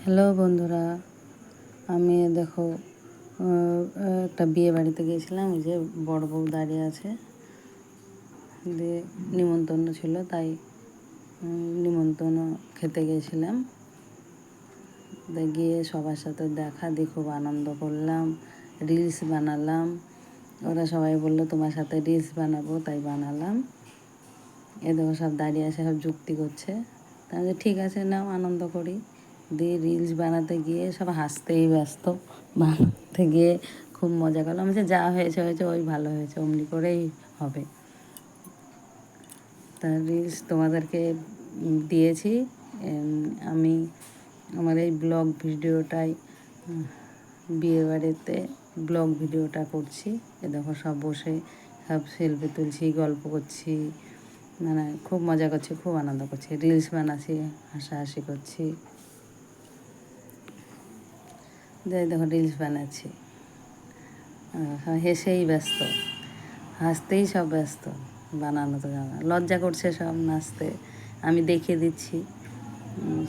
Hello বন্ধুরা, আমি দেখো একটা বিয়ে বাড়িতে গিয়েছিলাম। এই যে বড় বউ দাঁড়িয়ে আছে, দিয়ে নিমন্ত্রণ ছিল, তাই নিমন্ত্রণ খেতে গিয়েছিলাম। গিয়ে সবার সাথে দেখা দিয়ে খুব আনন্দ করলাম, রিলস বানালাম। ওরা সবাই বললো তোমার সাথে রিলস বানাবো, তাই বানালাম। এ দেখো সব দাঁড়িয়ে আছে, সব যুক্তি করছে। তাহলে ঠিক আছে, নাও আনন্দ করি। দিয়ে রিলস বানাতে গিয়ে সব হাসতেই ব্যস্ত। বানাতে গিয়ে খুব মজা করলাম যে যা হয়েছে হয়েছে, ওই ভালো হয়েছে, অমনি করেই হবে। তা রিলস তোমাদেরকে দিয়েছি। আমি আমার এই ব্লগ ভিডিওটাই বিয়েবাড়িতে ব্লগ ভিডিওটা করছি। এ দেখো সব বসে সব সেলফি তুলছি, গল্প করছি, মানে খুব মজা করছি, খুব আনন্দ করছি, রিলস বানাচ্ছি, হাসাহাসি করছি। যাই দেখো রিলস বানাচ্ছি, হেসেই ব্যস্ত, হাসতেই সব ব্যস্ত। বানানো তো জানা, লজ্জা করছে সব নাচতে, আমি দেখিয়ে দিচ্ছি।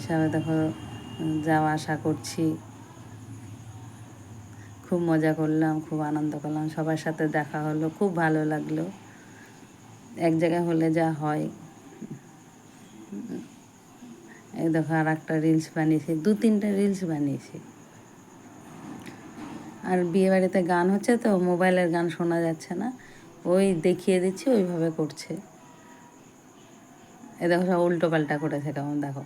সবাই দেখো যাওয়া আসা করছি, খুব মজা করলাম, খুব আনন্দ করলাম, সবার সাথে দেখা হলো, খুব ভালো লাগলো। এক জায়গায় হলে যা হয়। এই দেখো আর একটা রিলস বানিয়েছি, 2-3টা রিলস বানিয়েছি। আর বিয়েবাড়িতে গান হচ্ছে তো, মোবাইলের গান শোনা যাচ্ছে না, ওই দেখিয়ে দিচ্ছি, ওইভাবে করছে। এ দেখো সব উল্টো পাল্টা করেছে কেমন, দেখো।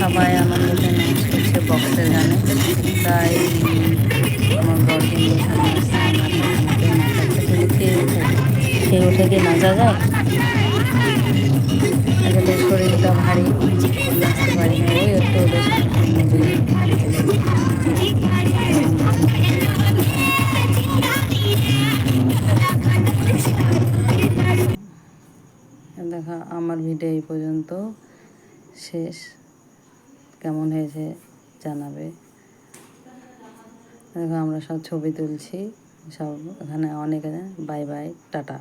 সবাই আনন্দতে নাচ করছে বক্সের গানে। তাই আমার বর কিন্তু সামনে নাচাচ্ছে, কিন্তু খেয়ে উঠে গিয়ে নাচা যায়? আসলে শরীরটা ভারী, নাচতে পারি না, ওই একটু ওদের সামনে দেখো আমার ভিডিও এই পর্যন্ত শেষ। কেমন হয়েছে জানাবে। দেখো আমরা সব ছবি তুলছি, সব এখানে অনেকে। Bye bye, tata.